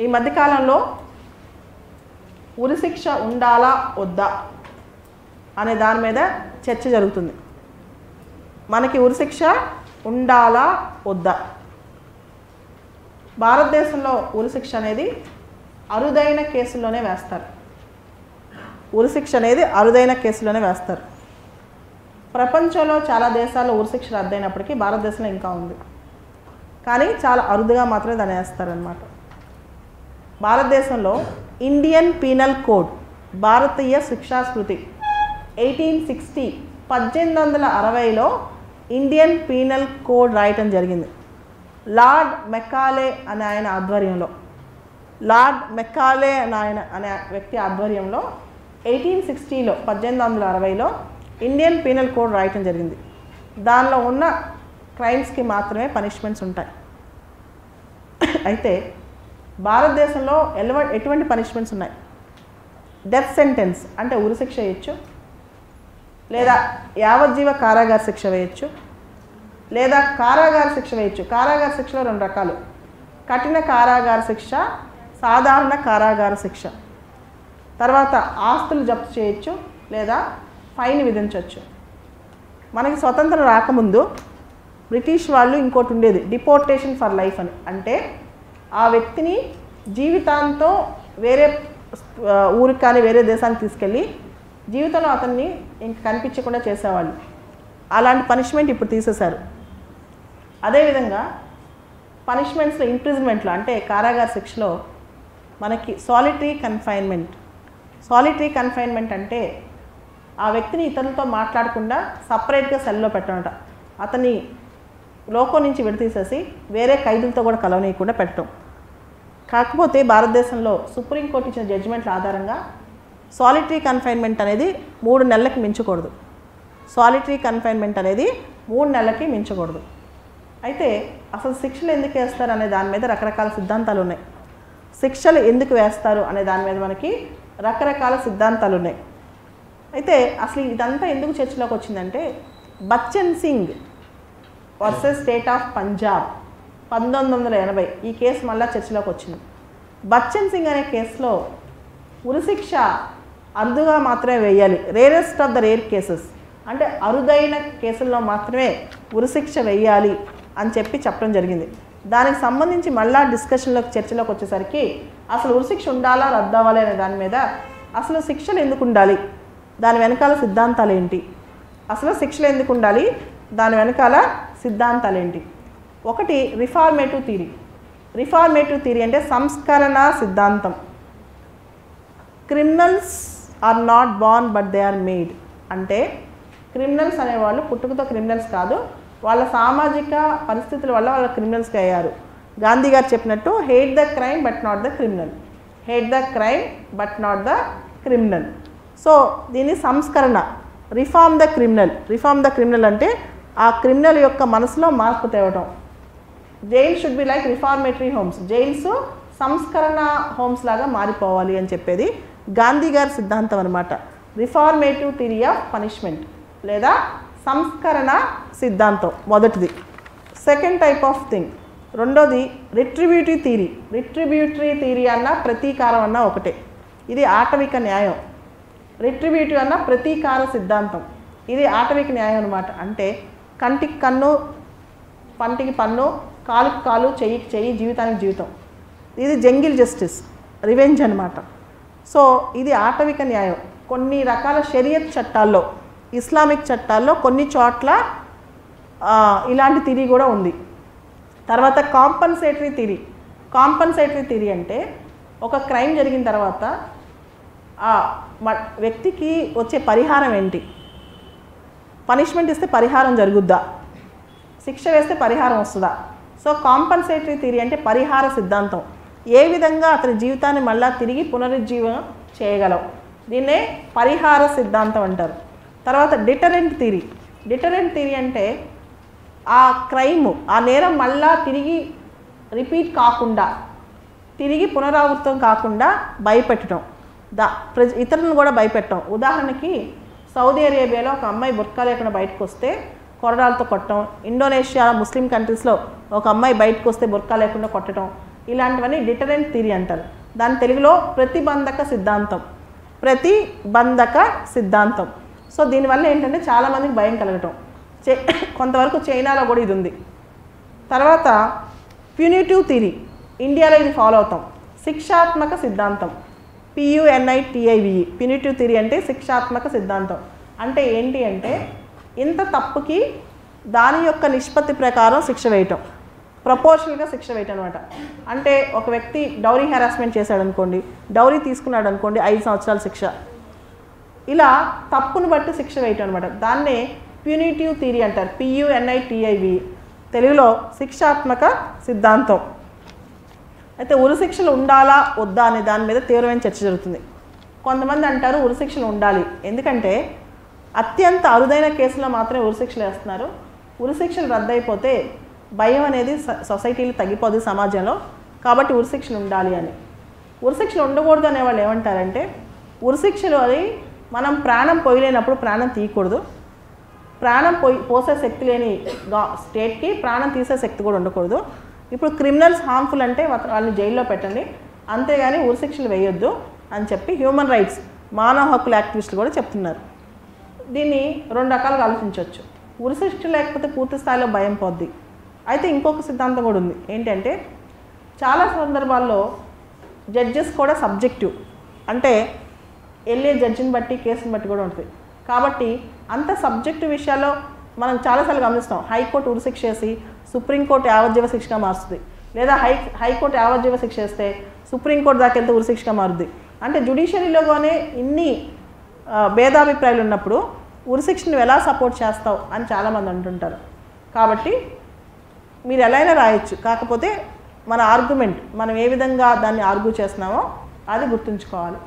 ఈ మధ్యకాలంలో ఉరిశిక్ష ఉండాలా వద్దా అనే దాని మీద చర్చ జరుగుతుంది. మనకి ఉరిశిక్ష ఉండాలా వద్దా? భారతదేశంలో ఉరిశిక్ష అనేది అరుదైన కేసుల్లోనే వేస్తారు. ఉరిశిక్ష అనేది అరుదైన కేసులోనే వేస్తారు. ప్రపంచంలో చాలా దేశాల్లో ఉరిశిక్ష రద్దయినప్పటికీ భారతదేశంలో ఇంకా ఉంది. కానీ చాలా అరుదుగా మాత్రమే దాన్ని వేస్తారనమాట. భారతదేశంలో ఇండియన్ పీనల్ కోడ్, భారతీయ శిక్షా స్మృతి 1860 1860లో ఇండియన్ పీనల్ కోడ్ రాయటం జరిగింది. లార్డ్ మెకాలే అనే ఆయన ఆధ్వర్యంలో, లార్డ్ మెకాలే అనే వ్యక్తి ఆధ్వర్యంలో 1860లో 1860లో ఇండియన్ పీనల్ కోడ్ రాయటం జరిగింది. దానిలో ఉన్న క్రైమ్స్కి మాత్రమే పనిష్మెంట్స్ ఉంటాయి. అయితే భారతదేశంలో ఎటువంటి పనిష్మెంట్స్ ఉన్నాయి? డెత్ సెంటెన్స్ అంటే ఉరిశిక్ష వేయచ్చు, లేదా యావజ్జీవ కారాగార శిక్ష వేయచ్చు, లేదా కారాగార శిక్ష వేయచ్చు. కారాగార శిక్షలో 2 రకాలు: కఠిన కారాగార శిక్ష, సాధారణ కారాగార శిక్ష. తర్వాత ఆస్తులు జప్తు చేయొచ్చు లేదా ఫైన్ విధించవచ్చు. మనకి స్వతంత్రం రాకముందు బ్రిటిష్ వాళ్ళు ఇంకోటి ఉండేది, డిపోర్టేషన్ ఫర్ లైఫ్ అని. అంటే ఆ వ్యక్తిని జీవితాంతం వేరే ఊరికి కానీ వేరే దేశానికి తీసుకెళ్ళి జీవితంలో అతన్ని ఇంక కనిపించకుండా చేసేవాళ్ళు. అలాంటి పనిష్మెంట్ ఇప్పుడు తీసేశారు. అదేవిధంగా పనిష్మెంట్స్లో ఇంప్రిజన్మెంట్లో అంటే కారాగార శిక్షలో మనకి సాలిటరీ కన్ఫైన్మెంట్. సాలిటరీ కన్ఫైన్మెంట్ అంటే ఆ వ్యక్తిని ఇతరులతో మాట్లాడకుండా సపరేట్గా సెల్లో పెట్టడం, అతన్ని లోకం నుంచి విడతీసేసి వేరే ఖైదీలతో కూడా కలవనీయకుండా పెట్టడం. కాకపోతే భారతదేశంలో సుప్రీంకోర్టు ఇచ్చిన జడ్జిమెంట్ల ఆధారంగా సాలిటరీ కన్ఫైన్మెంట్ అనేది 3 నెలలకి మించకూడదు. సాలిటరీ కన్ఫైన్మెంట్ అనేది 3 నెలలకి మించకూడదు. అయితే అసలు శిక్షలు ఎందుకు వేస్తారు అనే దాని మీద రకరకాల సిద్ధాంతాలు ఉన్నాయి. శిక్షలు ఎందుకు వేస్తారు అనే దాని మీద మనకి రకరకాల సిద్ధాంతాలు ఉన్నాయి. అయితే అసలు ఇదంతా ఎందుకు చర్చలోకి వచ్చిందంటే Bachchan Singh versus state of Punjab 1980 ఈ కేసు మళ్ళీ చర్చలోకి వచ్చింది. బచ్చన్ సింగ్ అనే కేసులో ఉరిశిక్ష అరుదుగా మాత్రమే వేయాలి, rarest of the rare cases అంటే అరుదైన కేసుల్లో మాత్రమే ఉరిశిక్ష వేయాలి అని చెప్పడం జరిగింది. దానికి సంబంధించి మళ్ళా చర్చలోకి వచ్చేసరికి అసలు ఉరిశిక్ష ఉండాలా రద్దవ్వాలి అనే దాని మీద, అసలు శిక్షలు ఎందుకు ఉండాలి, దాని వెనకాల సిద్ధాంతాలు ఏంటి, అసలు శిక్షలు ఎందుకు ఉండాలి, దాని వెనకాల సిద్ధాంతాలు ఏంటి. ఒకటి రిఫార్మేటివ్ థియరీ. రిఫార్మేటివ్ థియరీ అంటే సంస్కరణ సిద్ధాంతం. Criminals are not born but they are made. అంటే క్రిమినల్స్ అనేవాళ్ళు పుట్టుకతో క్రిమినల్స్ కాదు, వాళ్ళ సామాజిక పరిస్థితుల వల్ల వాళ్ళ క్రిమినల్స్గా అయ్యారు. గాంధీ గారు చెప్పినట్టు hate the crime but not the criminal, hate the crime but not the criminal. So దీని సంస్కరణ, reform the criminal. Reform the criminal అంటే ఆ క్రిమినల్ యొక్క మనసులో మార్పు తేవటం. Jail should be like reformatory homes, jails సంస్కరణ హోమ్స్ లాగా మారిపోవాలి అని చెప్పేది గాంధీ గారి సిద్ధాంతం అనమాట. రిఫార్మేటివ్ థియరీ ఆఫ్ పనిష్మెంట్ లేదా సంస్కరణ సిద్ధాంతం మొదటిది. సెకండ్ టైప్ ఆఫ్ థింగ్ రెండోది రిట్రిబ్యూటివ్ థియరీ. రిట్రిబ్యూటరీ థియరీ అన్న ప్రతీకారం అన్న ఒకటే, ఇది ఆటవిక న్యాయం. రిట్రిబ్యూటివ్ అన్న ప్రతీకార సిద్ధాంతం, ఇది ఆటవిక న్యాయం అనమాట. అంటే కంటికి కన్ను, పంటికి పన్ను, కాలుకి కాలు, చెయ్యికి చెయ్యి, జీవితానికి జీవితం. ఇది జంగిల్ జస్టిస్, రివెంజ్ అనమాట. సో ఇది ఆటవిక న్యాయం. కొన్ని రకాల షరియత్ చట్టాల్లో, ఇస్లామిక్ చట్టాల్లో కొన్ని చోట్ల ఇలాంటి థియరీ కూడా ఉంది. తర్వాత కాంపన్సేటరీ థియరీ. కాంపన్సేటరీ థియరీ అంటే ఒక క్రైమ్ జరిగిన తర్వాత ఆ వ్యక్తికి వచ్చే పరిహారం ఏంటి, పనిష్మెంట్ ఇస్తే పరిహారం జరుగుద్దా, శిక్ష వేస్తే పరిహారం వస్తుందా. సో కాంపన్సేటరీ థియరీ అంటే పరిహార సిద్ధాంతం, ఏ విధంగా అతని జీవితాన్ని మళ్ళా తిరిగి పునరుజ్జీవనం చేయగలం, దీన్నే పరిహార సిద్ధాంతం అంటారు. తర్వాత డిటరెంట్ థియరీ. డిటరెంట్ థియరీ అంటే ఆ క్రైమ్, ఆ నేరం మళ్ళా తిరిగి రిపీట్ కాకుండా, తిరిగి పునరావృతం కాకుండా భయపెట్టడం, ఇతరులను కూడా భయపెట్టడం. ఉదాహరణకి సౌదీ అరేబియాలో ఒక అమ్మాయి బుర్కా లేకుండా బయటకు వస్తే కొరడాలతో కొట్టడం, ఇండోనేషియా ముస్లిం కంట్రీస్లో ఒక అమ్మాయి బయటకు వస్తే బుర్కా లేకుండా కొట్టడం, ఇలాంటివన్నీ డిటరెంట్ థియరీ అంటారు. దాని తెలుగులో ప్రతిబంధక సిద్ధాంతం. ప్రతిబంధక సిద్ధాంతం. సో దీనివల్ల ఏంటంటే చాలామందికి భయం కలగటం. కొంతవరకు చైనాలో కూడా ఇది ఉంది. తర్వాత ప్యూనిటివ్ థియరీ, ఇండియాలో ఇది ఫాలో అవుతాం. శిక్షాత్మక సిద్ధాంతం, PUNITIVE. ప్యూనిటివ్ థియరీ అంటే శిక్షాత్మక సిద్ధాంతం. అంటే ఏంటి అంటే ఇంత తప్పుకి దాని యొక్క నిష్పత్తి ప్రకారం శిక్ష వేయటం, ప్రపోర్షనల్గా శిక్ష వేయటం అనమాట. అంటే ఒక వ్యక్తి డౌరీ హెరాస్మెంట్ చేశాడు అనుకోండి, డౌరీ తీసుకున్నాడు అనుకోండి, 5 సంవత్సరాల శిక్ష. ఇలా తప్పును బట్టి శిక్ష వేయటం అనమాట. దాన్నే ప్యూనిటివ్ థియరీ అంటారు. PUNITIVE, తెలుగులో శిక్షాత్మక సిద్ధాంతం. అయితే ఉరిశిక్షలు ఉండాలా వద్దా అనే దాని మీద తీవ్రమైన చర్చ జరుగుతుంది. కొంతమంది అంటారు ఉరిశిక్షలు ఉండాలి, ఎందుకంటే అత్యంత అరుదైన కేసులో మాత్రమే ఉరిశిక్షలు వేస్తున్నారు. ఉరిశిక్షలు రద్దయిపోతే భయం అనేది సొసైటీలో తగ్గిపోదు సమాజంలో, కాబట్టి ఉరిశిక్షలు ఉండాలి అని. ఉరిశిక్షలు ఉండకూడదు అనేవాళ్ళు ఏమంటారంటే ఉరిశిక్షలు అది మనం ప్రాణం పోయలేనప్పుడు ప్రాణం తీయకూడదు. ప్రాణం పోసే శక్తి లేని స్టేట్కి ప్రాణం తీసే శక్తి కూడా ఉండకూడదు. ఇప్పుడు క్రిమినల్స్ హార్మ్ఫుల్ అంటే వాళ్ళని జైల్లో పెట్టండి, అంతేగాని ఉరిశిక్షలు వేయొద్దు అని చెప్పి హ్యూమన్ రైట్స్, మానవ హక్కుల యాక్టివిస్టులు కూడా చెప్తున్నారు. దీన్ని 2 రకాలుగా ఆలోచించవచ్చు. ఉరిశిక్ష లేకపోతే పూర్తి స్థాయిలో భయం పోద్ది. అయితే ఇంకొక సిద్ధాంతం కూడా ఉంది. ఏంటంటే చాలా సందర్భాల్లో జడ్జెస్ కూడా సబ్జెక్టివ్, అంటే వెళ్ళే జడ్జిని బట్టి కేసుని బట్టి కూడా ఉంటుంది. కాబట్టి అంత సబ్జెక్టివ్ విషయాల్లో మనం చాలాసార్లు గమనిస్తాం. హైకోర్టు ఉరిశిక్ష వేసి సుప్రీంకోర్టు యావజ్జీవ శిక్షగా మారుస్తుంది, లేదా హైకోర్టు యావజ్జీవ శిక్ష వేస్తే సుప్రీంకోర్టు దాకా వెళ్తే ఉరిశిక్షగా మారుద్ది. అంటే జ్యుడిషియరీలోనే ఇన్ని భేదాభిప్రాయాలు ఉన్నప్పుడు ఉరిశిక్షను ఎలా సపోర్ట్ చేస్తావు అని చాలామంది అంటుంటారు. కాబట్టి మీరు ఎలా అయినా రాయొచ్చు, కాకపోతే మన ఆర్గ్యుమెంట్ మనం ఏ విధంగా దాన్ని ఆర్గ్యూ చేస్తున్నామో అది గుర్తుంచుకోవాలి.